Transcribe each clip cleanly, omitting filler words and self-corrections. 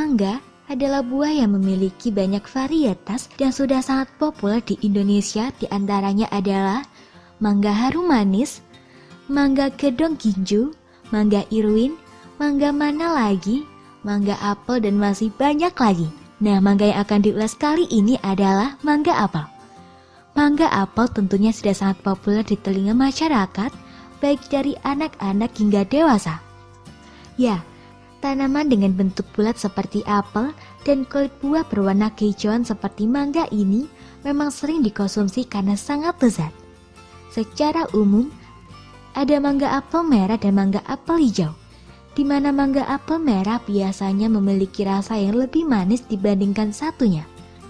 Mangga adalah buah yang memiliki banyak varietas dan sudah sangat populer di Indonesia. Di antaranya adalah mangga harum manis, mangga gedong ginju, mangga irwin, mangga mana lagi, mangga apel, dan masih banyak lagi. Nah, mangga yang akan diulas kali ini adalah mangga apel. Mangga apel tentunya sudah sangat populer di telinga masyarakat, baik dari anak-anak hingga dewasa. Ya, tanaman dengan bentuk bulat seperti apel dan kulit buah berwarna kehijauan seperti mangga ini memang sering dikonsumsi karena sangat lezat. Secara umum, ada mangga apel merah dan mangga apel hijau, di mana mangga apel merah biasanya memiliki rasa yang lebih manis dibandingkan satunya.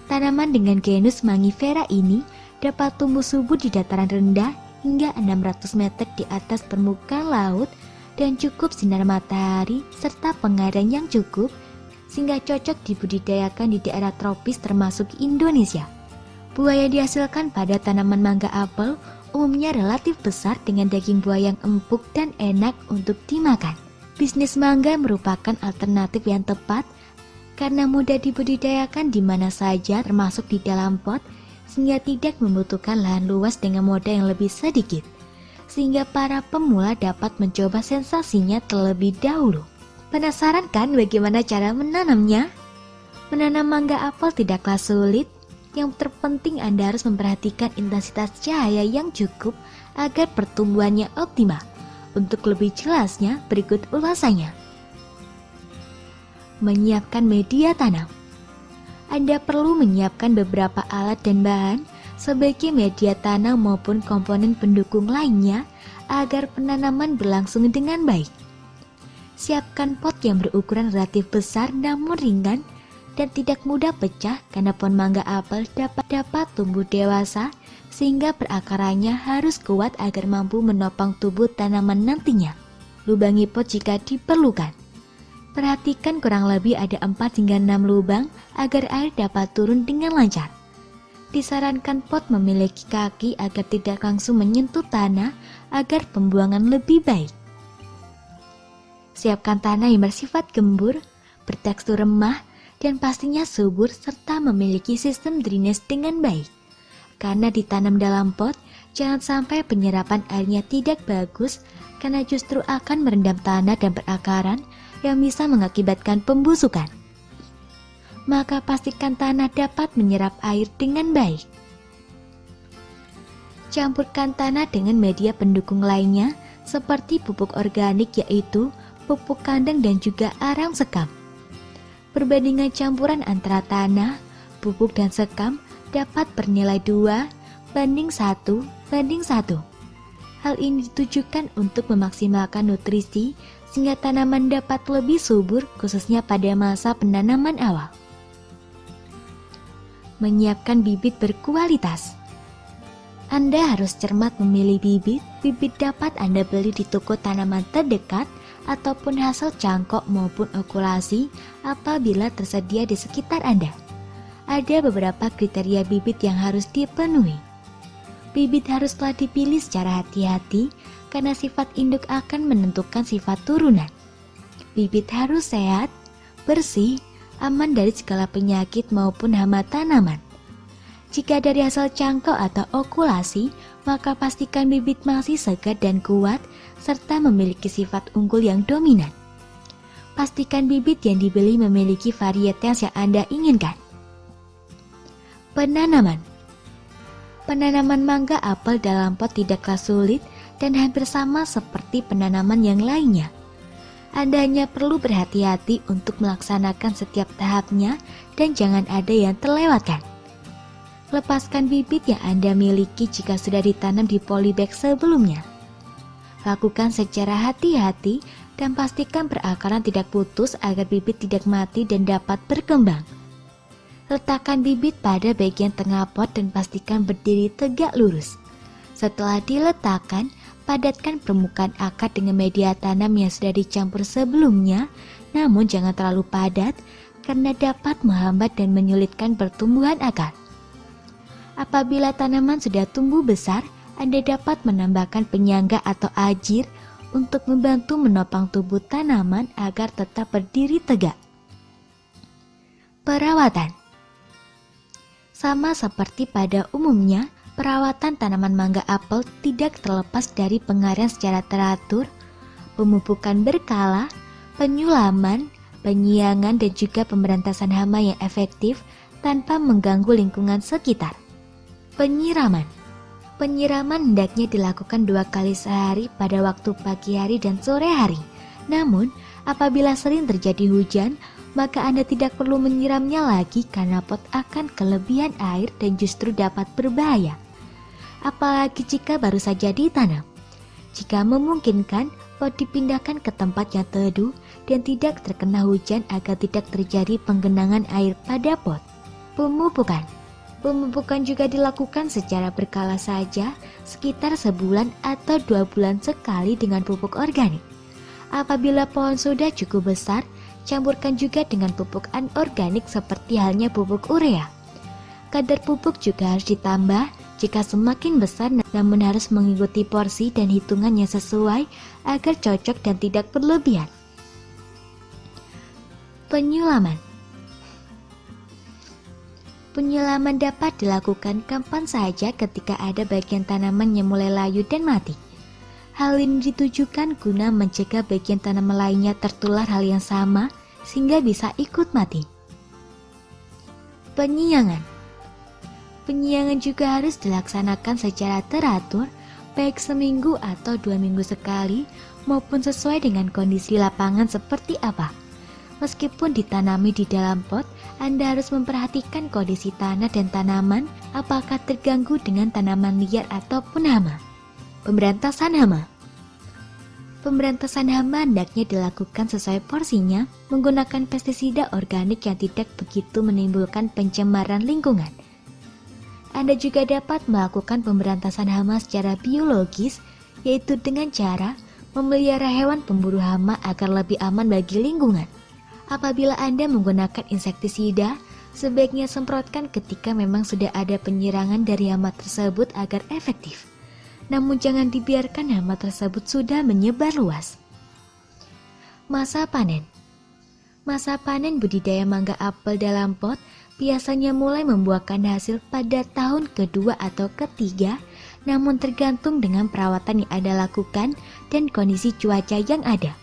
Tanaman dengan genus Mangifera ini dapat tumbuh subur di dataran rendah hingga 600 meter di atas permukaan laut dan cukup sinar matahari serta pengairan yang cukup sehingga cocok dibudidayakan di daerah tropis termasuk Indonesia. Buah yang dihasilkan pada tanaman mangga apel umumnya relatif besar dengan daging buah yang empuk dan enak untuk dimakan. Bisnis mangga merupakan alternatif yang tepat karena mudah dibudidayakan di mana saja termasuk di dalam pot sehingga tidak membutuhkan lahan luas dengan modal yang lebih sedikit, sehingga para pemula dapat mencoba sensasinya terlebih dahulu. Penasaran kan bagaimana cara menanamnya? Menanam mangga apel tidaklah sulit, yang terpenting Anda harus memperhatikan intensitas cahaya yang cukup agar pertumbuhannya optimal. Untuk lebih jelasnya, berikut ulasannya. Menyiapkan media tanam. Anda perlu menyiapkan beberapa alat dan bahan sebagai media tanam maupun komponen pendukung lainnya agar penanaman berlangsung dengan baik. Siapkan pot yang berukuran relatif besar namun ringan dan tidak mudah pecah karena pohon mangga apel dapat tumbuh dewasa sehingga perakarannya harus kuat agar mampu menopang tubuh tanaman nantinya. Lubangi pot jika diperlukan. Perhatikan kurang lebih ada 4 hingga 6 lubang agar air dapat turun dengan lancar. Disarankan pot memiliki kaki agar tidak langsung menyentuh tanah agar pembuangan lebih baik. Siapkan tanah yang bersifat gembur, bertekstur remah, dan pastinya subur serta memiliki sistem drainase dengan baik. Karena ditanam dalam pot, jangan sampai penyerapan airnya tidak bagus karena justru akan merendam tanah dan berakaran yang bisa mengakibatkan pembusukan. Maka pastikan tanah dapat menyerap air dengan baik. Campurkan tanah dengan media pendukung lainnya seperti pupuk organik yaitu pupuk kandang dan juga arang sekam. Perbandingan campuran antara tanah, pupuk dan sekam dapat bernilai 2:1:1. Hal ini ditujukan untuk memaksimalkan nutrisi sehingga tanaman dapat lebih subur khususnya pada masa penanaman awal. Menyiapkan bibit berkualitas. Anda harus cermat memilih bibit. Bibit dapat Anda beli di toko tanaman terdekat ataupun hasil cangkok maupun okulasi apabila tersedia di sekitar Anda. Ada beberapa kriteria bibit yang harus dipenuhi. Bibit haruslah dipilih secara hati-hati karena sifat induk akan menentukan sifat turunan. Bibit harus sehat, bersih, aman dari segala penyakit maupun hama tanaman. Jika dari hasil cangkok atau okulasi, maka pastikan bibit masih segar dan kuat serta memiliki sifat unggul yang dominan. Pastikan bibit yang dibeli memiliki varietas yang Anda inginkan. Penanaman. Penanaman mangga apel dalam pot tidaklah sulit dan hampir sama seperti penanaman yang lainnya. Anda hanya perlu berhati-hati untuk melaksanakan setiap tahapnya dan jangan ada yang terlewatkan. Lepaskan bibit yang Anda miliki jika sudah ditanam di polybag sebelumnya. Lakukan secara hati-hati dan pastikan perakaran tidak putus agar bibit tidak mati dan dapat berkembang. Letakkan bibit pada bagian tengah pot dan pastikan berdiri tegak lurus. Setelah diletakkan, padatkan permukaan akar dengan media tanam yang sudah dicampur sebelumnya, namun jangan terlalu padat karena dapat menghambat dan menyulitkan pertumbuhan akar. Apabila tanaman sudah tumbuh besar, Anda dapat menambahkan penyangga atau ajir untuk membantu menopang tubuh tanaman agar tetap berdiri tegak. Perawatan. Sama seperti pada umumnya, perawatan tanaman mangga apel tidak terlepas dari pengairan secara teratur, pemupukan berkala, penyulaman, penyiangan dan juga pemberantasan hama yang efektif tanpa mengganggu lingkungan sekitar. Penyiraman. Penyiraman hendaknya dilakukan 2 kali sehari pada waktu pagi hari dan sore hari. Namun, apabila sering terjadi hujan, maka Anda tidak perlu menyiramnya lagi karena pot akan kelebihan air dan justru dapat berbahaya. Apalagi jika baru saja ditanam. Jika memungkinkan, pot dipindahkan ke tempat yang teduh dan tidak terkena hujan agar tidak terjadi penggenangan air pada pot. Pemupukan. Pemupukan juga dilakukan secara berkala saja, sekitar sebulan atau 2 bulan sekali dengan pupuk organik. Apabila pohon sudah cukup besar, campurkan juga dengan pupuk anorganik seperti halnya pupuk urea. Kadar pupuk juga harus ditambah jika semakin besar, namun harus mengikuti porsi dan hitungan yang sesuai agar cocok dan tidak berlebihan. Penyulaman. Penyulaman dapat dilakukan kapan saja ketika ada bagian tanaman yang mulai layu dan mati. Hal ini ditujukan guna mencegah bagian tanaman lainnya tertular hal yang sama sehingga bisa ikut mati. Penyiangan. Penyiangan juga harus dilaksanakan secara teratur, baik seminggu atau 2 minggu sekali maupun sesuai dengan kondisi lapangan seperti apa. Meskipun ditanami di dalam pot, Anda harus memperhatikan kondisi tanah dan tanaman apakah terganggu dengan tanaman liar ataupun hama. Pemberantasan hama. Pemberantasan hama hendaknya dilakukan sesuai porsinya menggunakan pestisida organik yang tidak begitu menimbulkan pencemaran lingkungan. Anda juga dapat melakukan pemberantasan hama secara biologis, yaitu dengan cara memelihara hewan pemburu hama agar lebih aman bagi lingkungan. Apabila Anda menggunakan insektisida, sebaiknya semprotkan ketika memang sudah ada penyerangan dari hama tersebut agar efektif. Namun jangan dibiarkan hama tersebut sudah menyebar luas. Masa panen. Masa panen budidaya mangga apel dalam pot biasanya mulai membuahkan hasil pada tahun kedua atau ketiga, namun tergantung dengan perawatan yang Anda lakukan dan kondisi cuaca yang ada.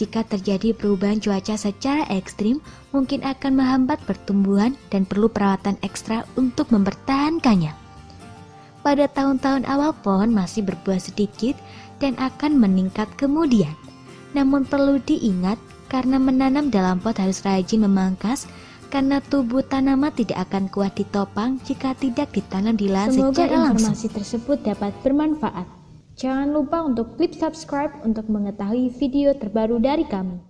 Jika terjadi perubahan cuaca secara ekstrim, mungkin akan menghambat pertumbuhan dan perlu perawatan ekstra untuk mempertahankannya. Pada tahun-tahun awal pohon masih berbuah sedikit dan akan meningkat kemudian. Namun perlu diingat karena menanam dalam pot harus rajin memangkas karena tubuh tanaman tidak akan kuat ditopang jika tidak ditanam di lahan secara langsung. Semoga informasi tersebut dapat bermanfaat. Jangan lupa untuk klik subscribe untuk mengetahui video terbaru dari kami.